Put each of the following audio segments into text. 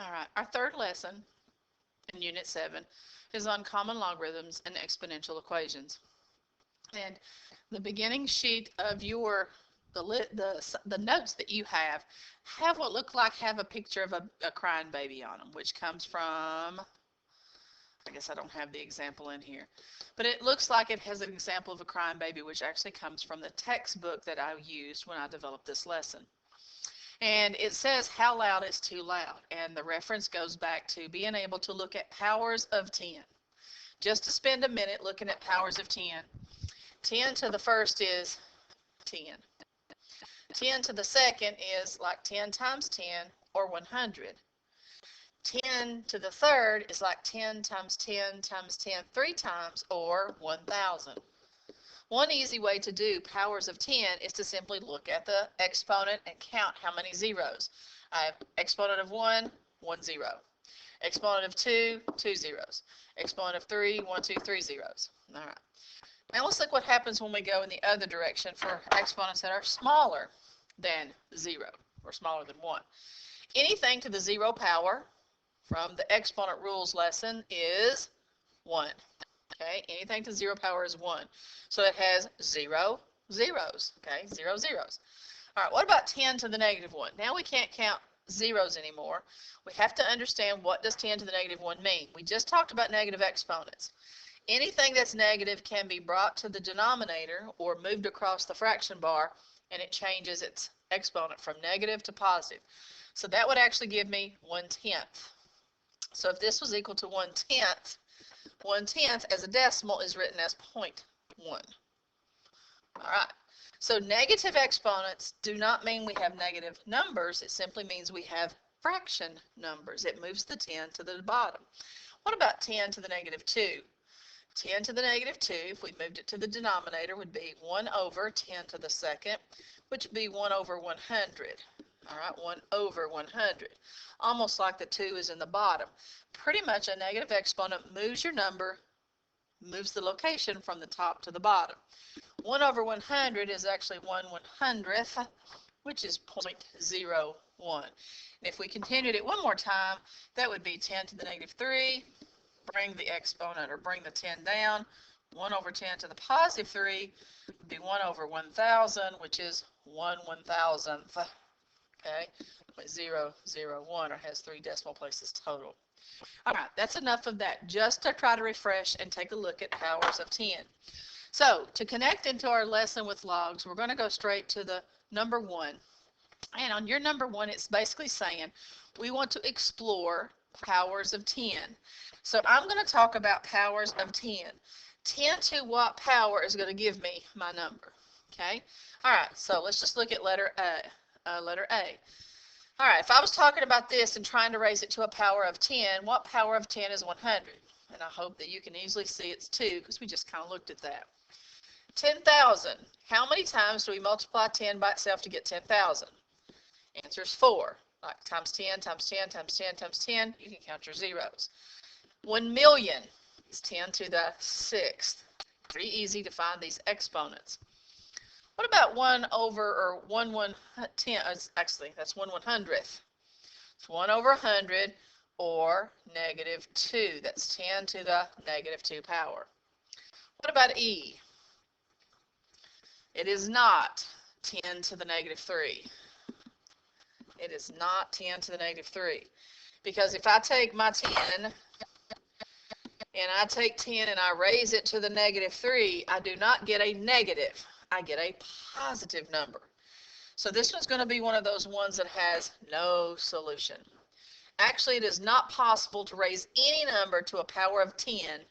All right, our third lesson in Unit 7 is on common logarithms and exponential equations. And the beginning sheet of the notes that you have what look like have a picture of a crying baby on them, which comes from, I guess I don't have the example in here, but it looks like it has an example of a crying baby, which actually comes from the textbook that I used when I developed this lesson. And it says how loud is too loud, and the reference goes back to being able to look at powers of 10. Just to spend a minute looking at powers of 10. 10 to the first is 10. 10 to the second is like 10 times 10, or 100. 10 to the third is like 10 times 10 times 10 three times, or 1,000. One easy way to do powers of 10 is to simply look at the exponent and count how many zeros. I have exponent of 1, 1 0. Exponent of 2, 2 zeros. Exponent of 3, 1, 2, 3 zeros. All right. Now let's look what happens when we go in the other direction for exponents that are smaller than 0, or smaller than 1. Anything to the 0 power from the exponent rules lesson is 1. Okay, anything to 0 power is 1. So it has 0 zeros. Okay, 0 zeros. All right, what about 10 to the negative 1? Now we can't count zeros anymore. We have to understand, what does 10 to the negative 1 mean? We just talked about negative exponents. Anything that's negative can be brought to the denominator or moved across the fraction bar, and it changes its exponent from negative to positive. So that would actually give me 1/10. So if this was equal to 1/10, 1/10 as a decimal is written as 0.1. All right. So negative exponents do not mean we have negative numbers. It simply means we have fraction numbers. It moves the 10 to the bottom. What about 10 to the negative 2? 10 to the negative 2, if we moved it to the denominator, would be 1 over 10 to the second, which would be 1 over 100. All right, 1 over 100. Almost like the 2 is in the bottom. Pretty much a negative exponent moves your number, moves the location from the top to the bottom. 1 over 100 is actually 1/100th, which is 0.01. And if we continued it one more time, that would be 10 to the negative 3. Bring the exponent, or bring the 10 down. 1 over 10 to the positive 3 would be 1 over 1,000, which is 1/1000th. Okay, 0.001, or has 3 decimal places total. All right, that's enough of that, just to try to refresh and take a look at powers of 10. So to connect into our lesson with logs, we're going to go straight to the number 1. And on your number 1, it's basically saying we want to explore powers of 10. So I'm going to talk about powers of 10. 10 to what power is going to give me my number? Okay. All right, so let's just look at letter A. All right, if I was talking about this and trying to raise it to a power of 10, what power of 10 is 100? And I hope that you can easily see it's 2, because we just kind of looked at that. 10,000. How many times do we multiply 10 by itself to get 10,000? Answer is 4. Like times 10, times 10, times 10, times 10. You can count your zeros. 1 million is 10 to the 6th. Pretty easy to find these exponents. What about 1 over, or 1/110? Actually, that's 1/100th. It's 1 over 100, or negative 2. That's 10 to the negative 2 power. What about E? It is not 10 to the negative 3. It is not 10 to the negative 3. Because if I take my 10 and I take 10 and I raise it to the negative 3, I do not get a negative. I get a positive number. So this one's going to be one of those ones that has no solution. Actually, it is not possible to raise any number to a power of 10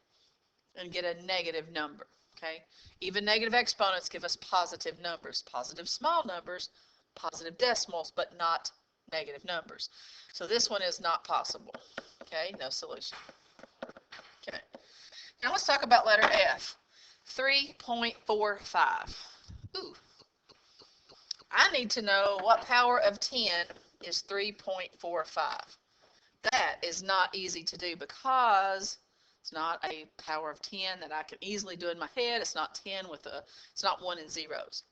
and get a negative number. Okay? Even negative exponents give us positive numbers, positive small numbers, positive decimals, but not negative numbers. So this one is not possible. Okay? No solution. Okay. Now let's talk about letter F. 3.45. Ooh. I need to know what power of 10 is 3.45. That is not easy to do, because it's not a power of 10 that I can easily do in my head. It's not 10 it's not 1 and zeros.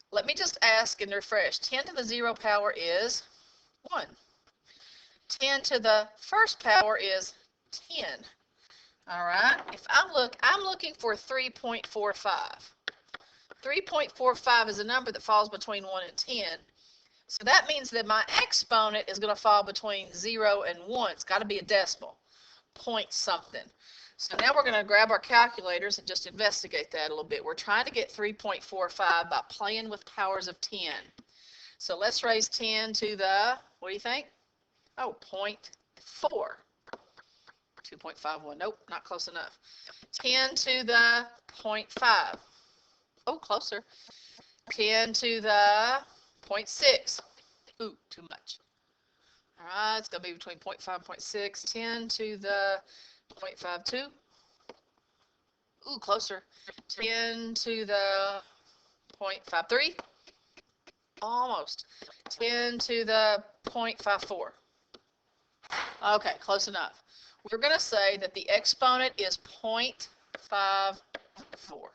Let me just ask and refresh. 10 to the 0 power is 1. 10 to the first power is 10. All right. If I'm looking for 3.45. 3.45 is a number that falls between 1 and 10. So that means that my exponent is going to fall between 0 and 1. It's got to be a decimal, point something. So now we're going to grab our calculators and just investigate that a little bit. We're trying to get 3.45 by playing with powers of 10. So let's raise 10 to the, what do you think? Oh, 0.4. 2.51. Nope, not close enough. 10 to the 0.5. Oh, closer. 10 to the 0.6. Ooh, too much. All right, it's going to be between 0.5 and 0.6. 10 to the 0.52. Ooh, closer. 10 to the 0.53. Almost. 10 to the 0.54. Okay, close enough. We're going to say that the exponent is 0.54.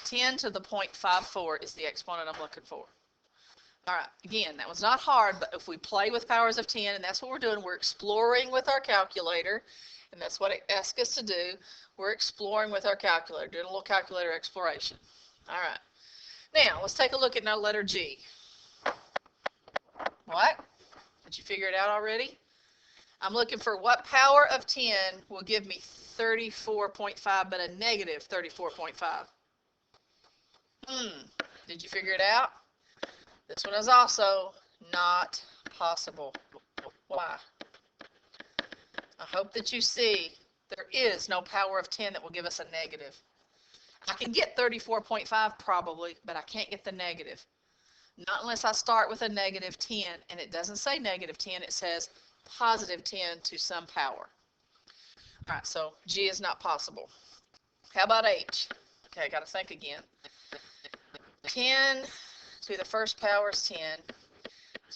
10 to the 0.54 is the exponent I'm looking for. All right, again, that was not hard, but if we play with powers of 10, and that's what we're doing, we're exploring with our calculator, and that's what it asks us to do. We're exploring with our calculator, doing a little calculator exploration. All right. Now, let's take a look at our letter G. What? Did you figure it out already? I'm looking for what power of 10 will give me 34.5, but a negative 34.5. Did you figure it out? This one is also not possible. Why? I hope that you see there is no power of 10 that will give us a negative. I can get 34.5 probably, but I can't get the negative. Not unless I start with a negative 10, and it doesn't say negative 10, it says positive 10 to some power. All right, so G is not possible. How about H? Okay, I got to think again. 10 to the first power is 10.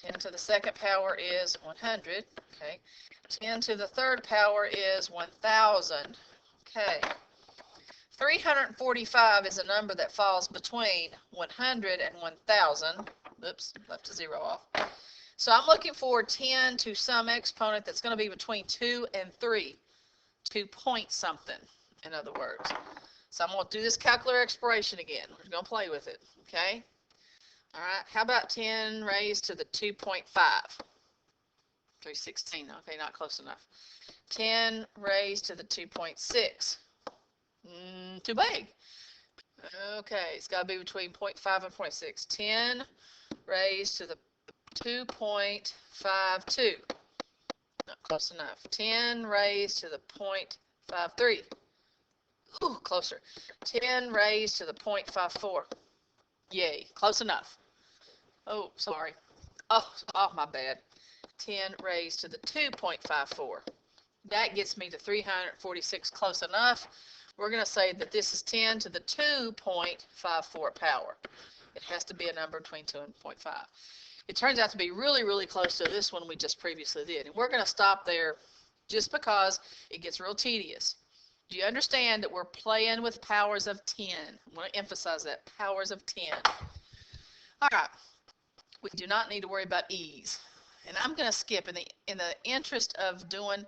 10 to the second power is 100. Okay. 10 to the third power is 1,000. Okay. 345 is a number that falls between 100 and 1,000. Oops, left a 0 off. So I'm looking for 10 to some exponent that's going to be between 2 and 3. 2 point something, in other words. So I'm going to do this calculator exploration again. We're going to play with it. Okay. All right. How about 10 raised to the 2.5? 316. Okay, not close enough. 10 raised to the 2.6. Too big. Okay, it's got to be between 0.5 and 0.6. 10 raised to the 2.52. Not close enough. 10 raised to the 0.53. Ooh, closer. 10 raised to the 0.54. Yay, close enough. Oh, sorry. Oh, my bad. 10 raised to the 2.54. That gets me to 346, close enough. We're going to say that this is 10 to the 2.54 power. It has to be a number between 2 and 0.5. It turns out to be really, really close to this one we just previously did. And we're going to stop there just because it gets real tedious. Do you understand that we're playing with powers of 10? I want to emphasize that, powers of 10. All right. We do not need to worry about e's. And I'm going to skip. In the interest of going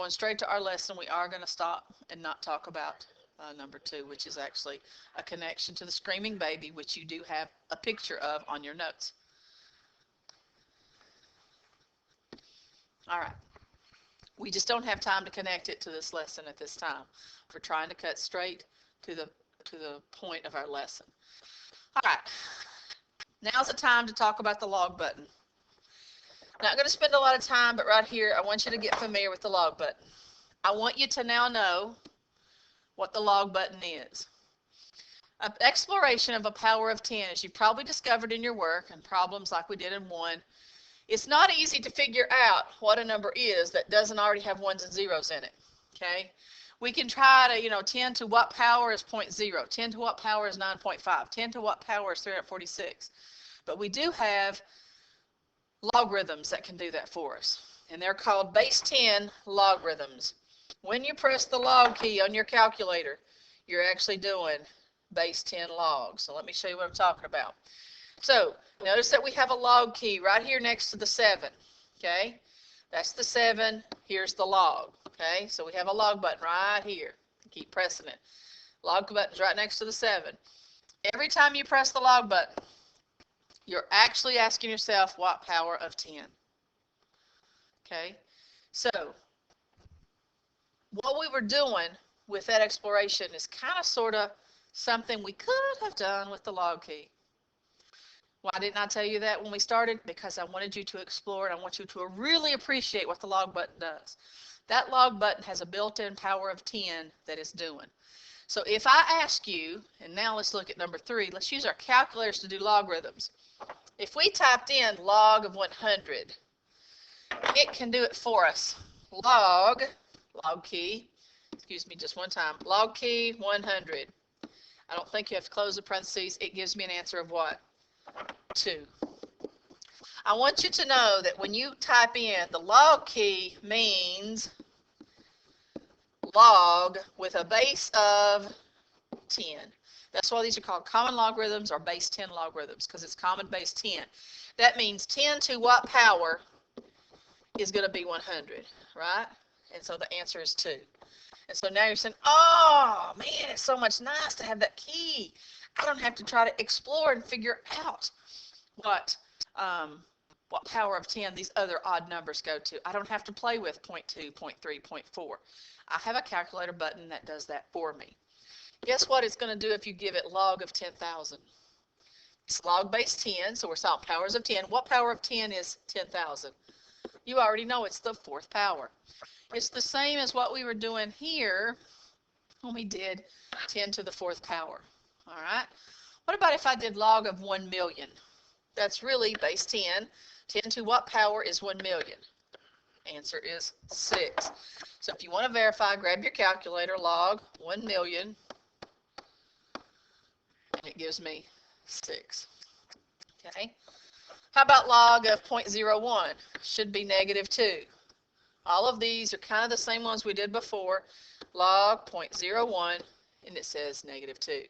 straight to our lesson, we are going to stop and not talk about number 2, which is actually a connection to the screaming baby, which you do have a picture of on your notes. All right. We just don't have time to connect it to this lesson at this time. We're trying to cut straight to the point of our lesson. All right. Now's the time to talk about the log button. Not going to spend a lot of time, but right here, I want you to get familiar with the log button. I want you to now know what the log button is. An exploration of a power of 10, as you probably discovered in your work and problems like we did in 1, it's not easy to figure out what a number is that doesn't already have 1s and 0s in it. Okay? We can try to, 10 to what power is 0.0? 10 to what power is 9.5? 10 to what power is 346? But we do have logarithms that can do that for us. And they're called base 10 logarithms. When you press the log key on your calculator, you're actually doing base 10 logs. So let me show you what I'm talking about. So notice that we have a log key right here next to the 7. Okay, that's the 7. Here's the log. Okay, so we have a log button right here. Keep pressing it. Log button's right next to the 7. Every time you press the log button, you're actually asking yourself what power of 10. Okay, so what we were doing with that exploration is kind of sort of something we could have done with the log key. Why didn't I tell you that when we started? Because I wanted you to explore and I want you to really appreciate what the log button does. That log button has a built-in power of 10 that it's doing. So if I ask you, and now let's look at number 3, let's use our calculators to do logarithms. If we typed in log of 100, it can do it for us. Log key, excuse me just one time, log key 100. I don't think you have to close the parentheses. It gives me an answer of what? 2. I want you to know that when you type in the log key means log with a base of 10. That's why these are called common logarithms or base 10 logarithms, because it's common base 10. That means 10 to what power is going to be 100, right? And so the answer is 2. And so now you're saying, oh, man, it's so much nice to have that key. I don't have to try to explore and figure out what power of 10 these other odd numbers go to. I don't have to play with 0.2, 0.3, 0.4. I have a calculator button that does that for me. Guess what it's going to do if you give it log of 10,000? It's log base 10, so we're solving powers of 10. What power of 10 is 10,000? You already know it's the 4th power. It's the same as what we were doing here when we did 10 to the 4th power. All right. What about if I did log of 1 million? That's really base 10. 10 to what power is 1 million? Answer is 6. So if you want to verify, grab your calculator, log 1 million, and it gives me 6. Okay. How about log of 0.01? Should be negative 2. All of these are kind of the same ones we did before. Log 0.01, and it says negative 2.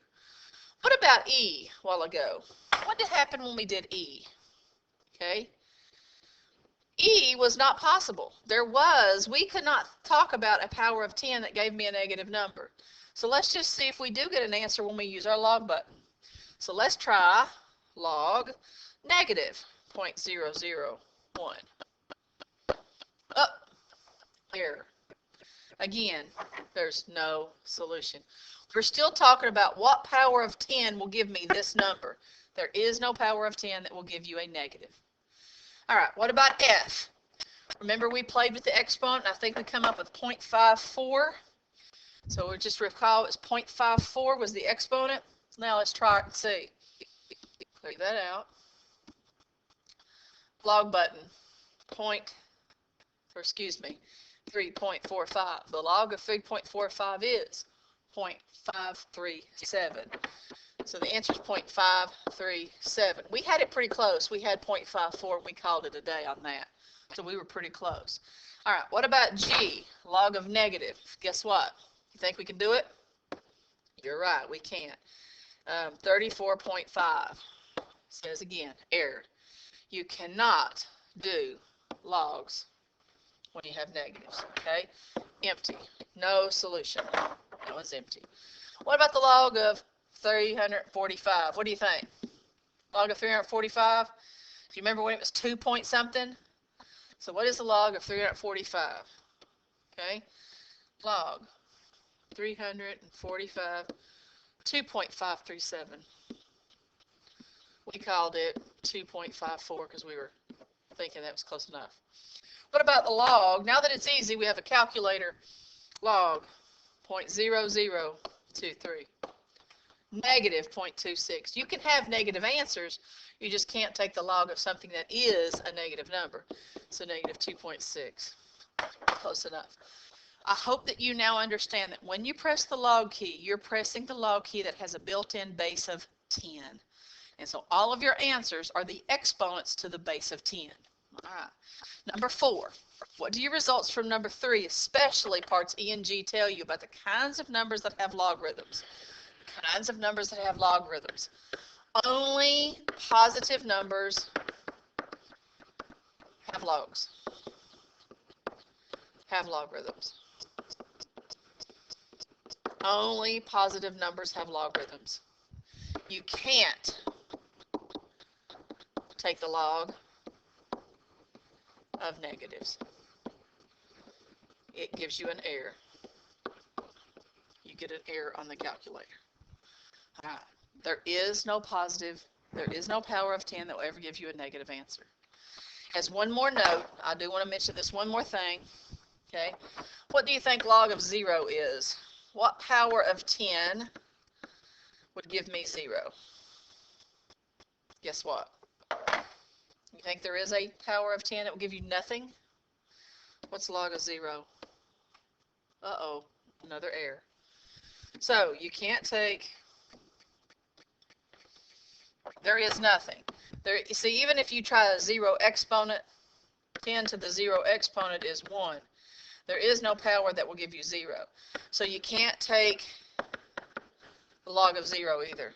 What about E a while ago? What did happen when we did E? Okay. E was not possible. We could not talk about a power of 10 that gave me a negative number. So let's just see if we do get an answer when we use our log button. So let's try log negative 0.001. Oh, error. Again, there's no solution. We're still talking about what power of 10 will give me this number. There is no power of 10 that will give you a negative. All right, what about F? Remember we played with the exponent, and I think we come up with 0.54. So we'll just recall it's 0.54 was the exponent. Now let's try it and see. Clear that out. Log button, 3.45. The log of 3.45 is 0.537. So the answer is 0.537. We had it pretty close. We had 0.54 and we called it a day on that. So we were pretty close. All right, what about G, log of negative? Guess what? You think we can do it? You're right, we can't. 34.5 says again, error. You cannot do logs when you have negatives, okay? Empty, no solution. That one's empty. What about the log of 345? What do you think? Log of 345? Do you remember when it was 2 point something? So what is the log of 345? Okay, log 345, 2.537. We called it 2.54 because we were thinking that was close enough. What about the log? Now that it's easy, we have a calculator. Log 0.0023. Negative 0.26. You can have negative answers. You just can't take the log of something that is a negative number. So negative 2.6. Close enough. I hope that you now understand that when you press the log key, you're pressing the log key that has a built-in base of 10. And so all of your answers are the exponents to the base of 10. All right. Number 4. What do your results from number 3, especially parts E and G, tell you about the kinds of numbers that have logarithms? Kinds of numbers that have logarithms. Only positive numbers have have logs, have logarithms. Only positive numbers have logarithms. You can't take the log of negatives. It gives you an error. You get an error on the calculator. All right. There is no positive, there is no power of 10 that will ever give you a negative answer. As one more note, I do want to mention this one more thing. Okay. What do you think log of 0 is? What power of 10 would give me 0? Guess what? You think there is a power of 10 that will give you nothing? What's log of 0? Uh-oh, another error. So you can't take, there is nothing. There, you see, even if you try a 0 exponent, 10 to the 0 exponent is 1. There is no power that will give you 0. So you can't take the log of 0 either.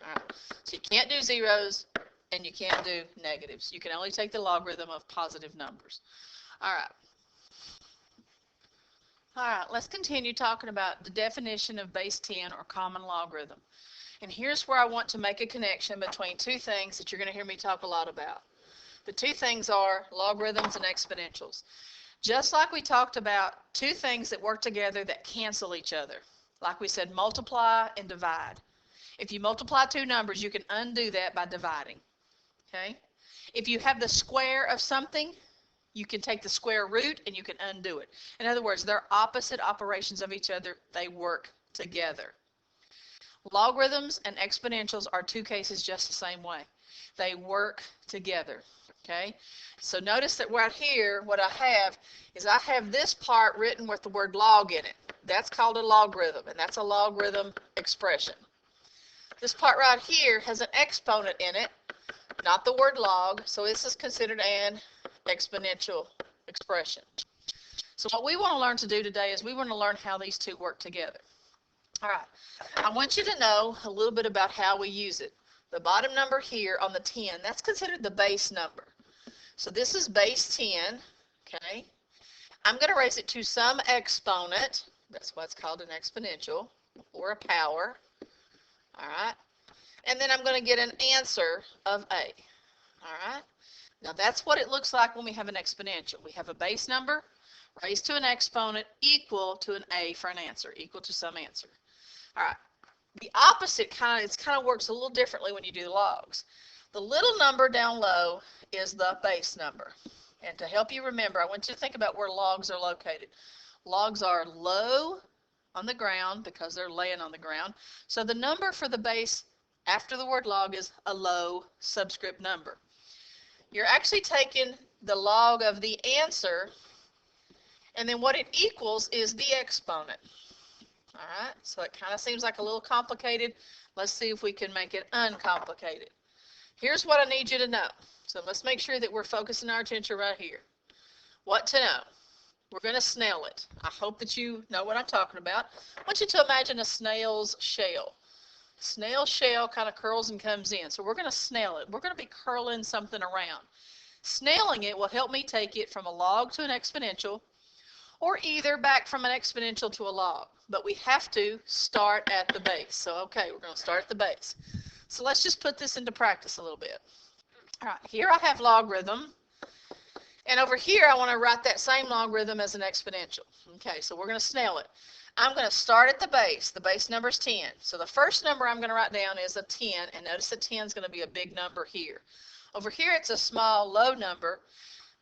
All right. So you can't do zeros and you can't do negatives. You can only take the logarithm of positive numbers. All right. All right, let's continue talking about the definition of base 10 or common logarithm. And here's where I want to make a connection between two things that you're going to hear me talk a lot about. The two things are logarithms and exponentials. Just like we talked about two things that work together that cancel each other. Like we said, multiply and divide. If you multiply two numbers, you can undo that by dividing. Okay? If you have the square of something, you can take the square root and you can undo it. In other words, they're opposite operations of each other. They work together. Logarithms and exponentials are two cases just the same way. They work together. Okay? So notice that right here, what I have is I have this part written with the word log in it. That's called a logarithm, and that's a logarithm expression. This part right here has an exponent in it, not the word log, so this is considered an exponential expression. So what we want to learn to do today is we want to learn how these two work together. All right, I want you to know a little bit about how we use it. The bottom number here on the 10, that's considered the base number. So this is base 10, okay? I'm going to raise it to some exponent. That's why it's called an exponential, or a power. All right? And then I'm going to get an answer of a. All right? Now that's what it looks like when we have an exponential. We have a base number raised to an exponent equal to an a for an answer, equal to some answer. All right. The opposite kind of works a little differently when you do the logs. The little number down low is the base number. And to help you remember, I want you to think about where logs are located. Logs are low on the ground because they're laying on the ground. So the number for the base after the word log is a low subscript number. You're actually taking the log of the answer, and then what it equals is the exponent. All right, so it kind of seems like a little complicated. Let's see if we can make it uncomplicated. Here's what I need you to know. So let's make sure that we're focusing our attention right here. What to know? We're going to snail it. I hope that you know what I'm talking about. I want you to imagine a snail's shell. Snail shell kind of curls and comes in. So we're going to snail it. We're going to be curling something around. Snailing it will help me take it from a log to an exponential, or either back from an exponential to a log. But we have to start at the base. So, okay, we're going to start at the base. So let's just put this into practice a little bit. All right, here I have logarithm. And over here, I want to write that same logarithm as an exponential. Okay, so we're going to snail it. I'm going to start at the base. The base number is 10. So the first number I'm going to write down is a 10. And notice the 10 is going to be a big number here. Over here, it's a small, low number.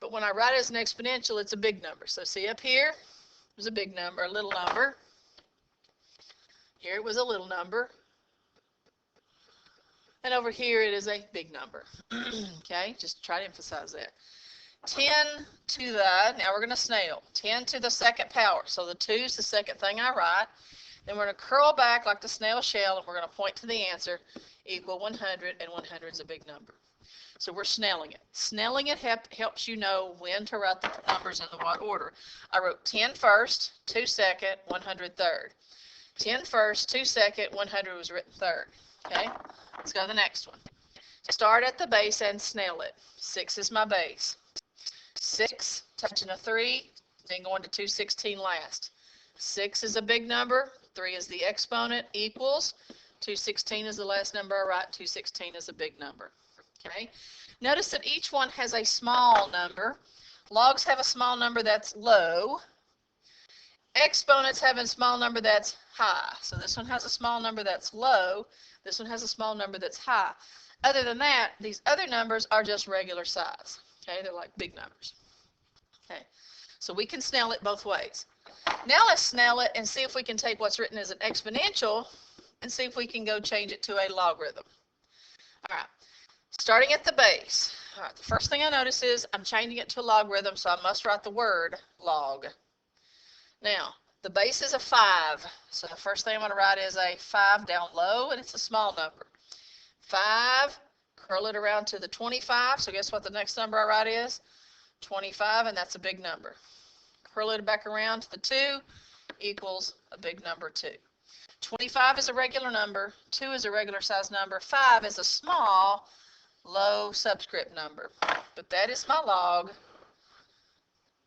But when I write it as an exponential, it's a big number. So see up here, there's a big number, a little number. Here it was a little number. And over here it is a big number. Okay, just try to emphasize that. 10 to the, now we're going to snail, 10 to the second power. So the 2 is the second thing I write. Then we're going to curl back like the snail shell, and we're going to point to the answer, equal 100, and 100 is a big number. So we're snailing it. Snailing it helps you know when to write the numbers in the what order. I wrote 10 first, 2 second, 100 third. 10 first, 2 second, 100 was written third. Okay, let's go to the next one. Start at the base and snail it. 6 is my base. 6, touching a 3, then going to 216 last. 6 is a big number, 3 is the exponent, equals, 216 is the last number I write, 216 is a big number. Okay. Notice that each one has a small number. Logs have a small number that's low. Exponents have a small number that's high. So this one has a small number that's low. This one has a small number that's high. Other than that, these other numbers are just regular size. Okay, they're like big numbers. Okay, so we can snail it both ways. Now let's snail it and see if we can take what's written as an exponential and see if we can go change it to a logarithm. All right, starting at the base. All right, the first thing I notice is I'm changing it to a logarithm, so I must write the word log. Now, the base is a 5, so the first thing I'm going to write is a 5 down low, and it's a small number. 5, curl it around to the 25, so guess what the next number I write is? 25, and that's a big number. Curl it back around to the 2, equals a big number 2. 25 is a regular number, 2 is a regular size number, 5 is a small, low subscript number. But that is my log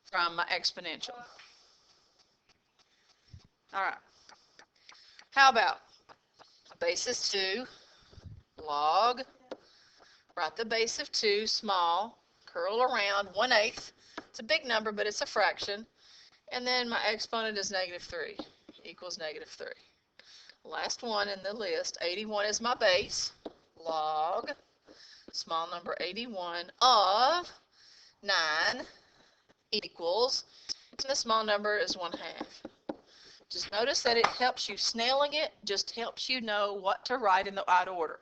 from my exponential. All right. How about base is 2, log, write the base of 2, small, curl around, 1/8. It's a big number, but it's a fraction. And then my exponent is -3, equals -3. Last one in the list, 81 is my base, log, small number 81 of 9 equals, and the small number is 1/2. Just notice that it helps you, snailing it just helps you know what to write in the odd order.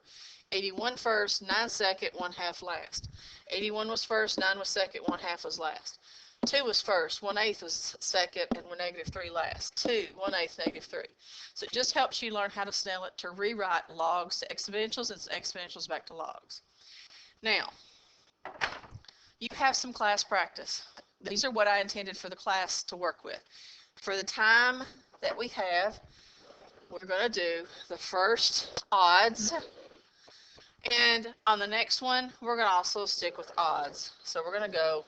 81 first, 9 second, 1/2 last. 81 was first, 9 was second, 1/2 was last. 2 was first, 1/8 was second, and -3 last. 2, 1/8, -3. So it just helps you learn how to snail it to rewrite logs to exponentials and exponentials back to logs. Now, you have some class practice. These are what I intended for the class to work with. For the time that we have, we're going to do the first odds, and on the next one we're going to also stick with odds. So we're going to go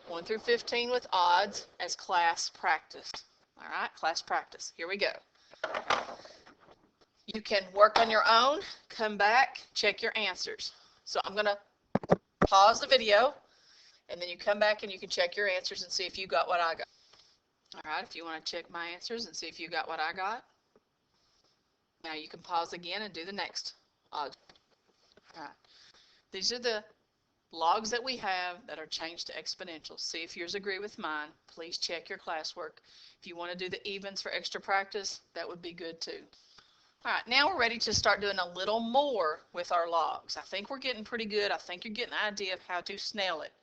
1 through 15 with odds as class practice. All right, class practice. Here we go. You can work on your own, come back, check your answers. So I'm going to pause the video, and then you come back and you can check your answers and see if you got what I got. All right, if you want to check my answers and see if you got what I got, now you can pause again and do the next odds. All right, these are the logs that we have that are changed to exponentials. See if yours agree with mine. Please check your classwork. If you want to do the evens for extra practice, that would be good too. All right, now we're ready to start doing a little more with our logs. I think we're getting pretty good. I think you're getting an idea of how to snail it.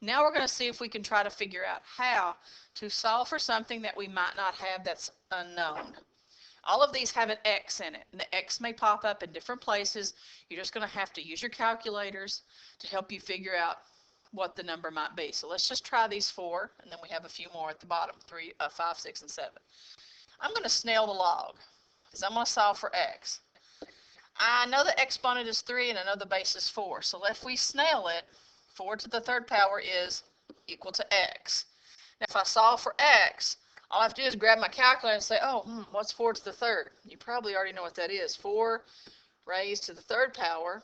Now we're going to see if we can try to figure out how to solve for something that we might not have that's unknown. All of these have an X in it, and the X may pop up in different places. You're just going to have to use your calculators to help you figure out what the number might be. So let's just try these 4, and then we have a few more at the bottom, 3, 5, 6, and 7. I'm going to snail the log, because I'm going to solve for X. I know the exponent is 3, and I know the base is 4. So if we snail it, 4 to the 3rd power is equal to X. Now if I solve for X, all I have to do is grab my calculator and say, oh, what's 4 to the 3rd? You probably already know what that is. 4 raised to the 3rd power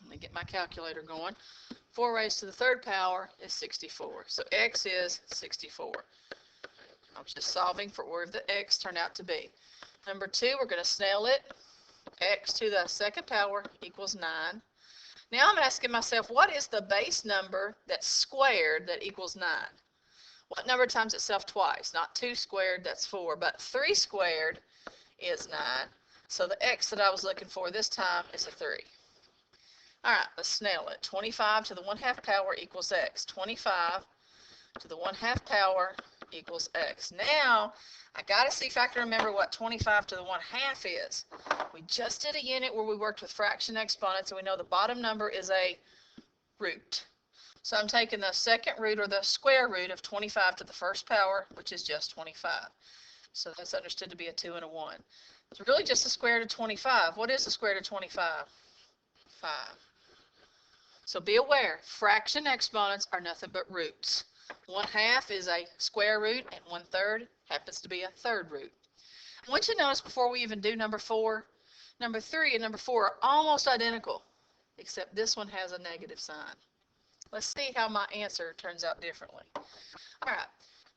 let me get my calculator going. 4 raised to the 3rd power is 64. So X is 64. I was just solving for where the X turned out to be. Number 2, we're going to snail it. X to the 2nd power equals 9. Now I'm asking myself, what is the base number that's squared that equals 9? What number times itself twice? Not 2 squared, that's 4, but 3 squared is 9. So the X that I was looking for this time is a 3. All right, let's snail it. 25 to the 1/2 power equals X. 25 to the 1/2 power equals X. Now, I got to see if I can remember what 25 to the 1/2 is. We just did a unit where we worked with fraction exponents, and we know the bottom number is a root. So I'm taking the second root, or the square root, of 25 to the 1st power, which is just 25. So that's understood to be a 2 and a 1. It's really just the square root of 25. What is the square root of 25? 5. So be aware, fraction exponents are nothing but roots. 1/2 is a square root, and 1/3 happens to be a third root. I want you to notice before we even do number 4, number 3 and number 4 are almost identical, except this one has a negative sign. Let's see how my answer turns out differently. All right,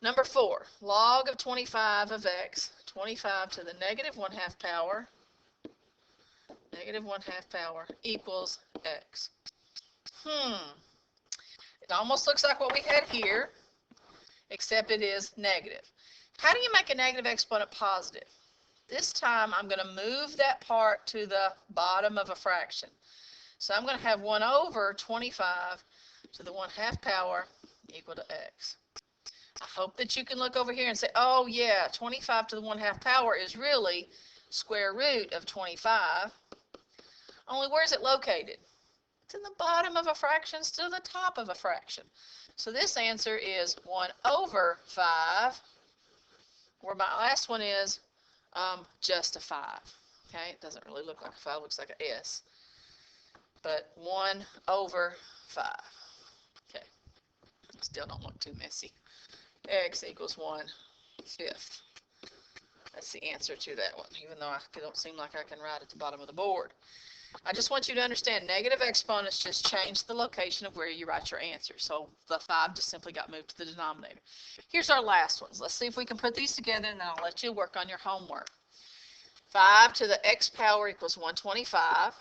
number 4, log of 25 of x, 25 to the negative 1/2 power, negative 1/2 power equals x. It almost looks like what we had here, except it is negative. How do you make a negative exponent positive? This time I'm going to move that part to the bottom of a fraction. So I'm going to have 1 over 25 to the 1/2 power equal to x. I hope that you can look over here and say, oh yeah, 25 to the 1/2 power is really square root of 25. Only where is it located? It's in the bottom of a fraction, it's to the top of a fraction. So this answer is 1 over 5, where my last one is just a 5. Okay, it doesn't really look like a 5, it looks like an S. But 1 over 5. Okay, still don't look too messy. X equals 1/5. That's the answer to that one, even though I don't seem like I can write at the bottom of the board. I just want you to understand negative exponents just change the location of where you write your answer. So the 5 just simply got moved to the denominator. Here's our last ones. Let's see if we can put these together, and then I'll let you work on your homework. 5 to the x power equals 125.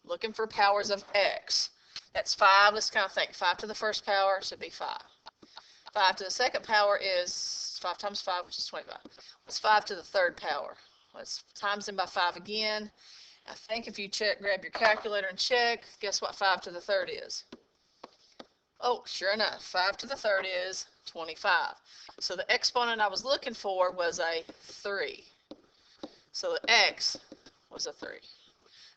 Looking for powers of x. That's 5. Let's kind of think. 5 to the first power should be 5. 5 to the second power is 5 times 5, which is 25. What's 5 to the third power? Let's times them by 5 again. I think if you grab your calculator and check, guess what 5 to the third is? Oh, sure enough, 5 to the third is 25. So the exponent I was looking for was a 3. So the x was a 3.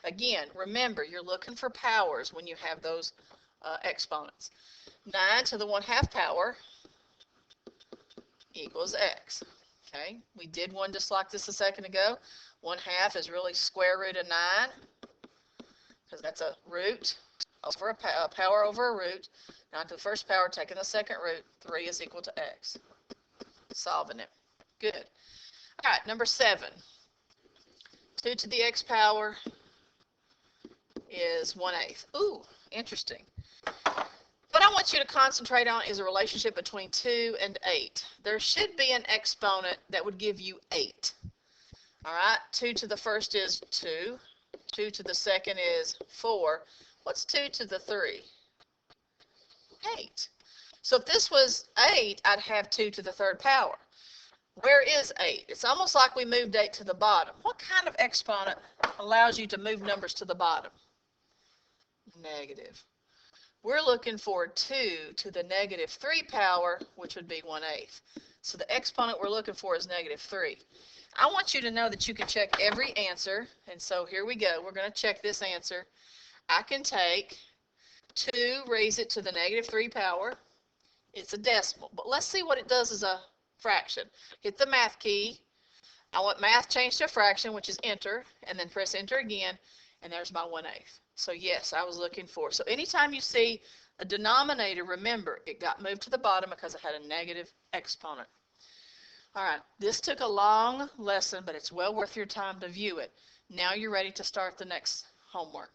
Again, remember, you're looking for powers when you have those exponents. 9 to the 1/2 power equals x. Okay, we did one just like this a second ago. 1/2 is really square root of 9, because that's a root over a power over a root. 9 to the first power, taking the second root, 3 is equal to x. Solving it. Good. All right, number 7. 2 to the x power is 1/8. Ooh, interesting. What I want you to concentrate on is a relationship between 2 and 8. There should be an exponent that would give you 8. All right, 2 to the first is 2. 2 to the second is 4. What's 2 to the 3? 8. So if this was 8, I'd have 2 to the third power. Where is 8? It's almost like we moved 8 to the bottom. What kind of exponent allows you to move numbers to the bottom? Negative. We're looking for 2 to the negative 3 power, which would be 1/8. So the exponent we're looking for is negative 3. I want you to know that you can check every answer, and so here we go. We're going to check this answer. I can take 2, raise it to the negative 3 power. It's a decimal, but let's see what it does as a fraction. Hit the math key. I want math changed to a fraction, which is enter, and then press enter again, and there's my 1/8. So yes, I was looking for. So anytime you see a denominator, remember it got moved to the bottom because it had a negative exponent. All right, this took a long lesson, but it's well worth your time to view it. Now you're ready to start the next homework.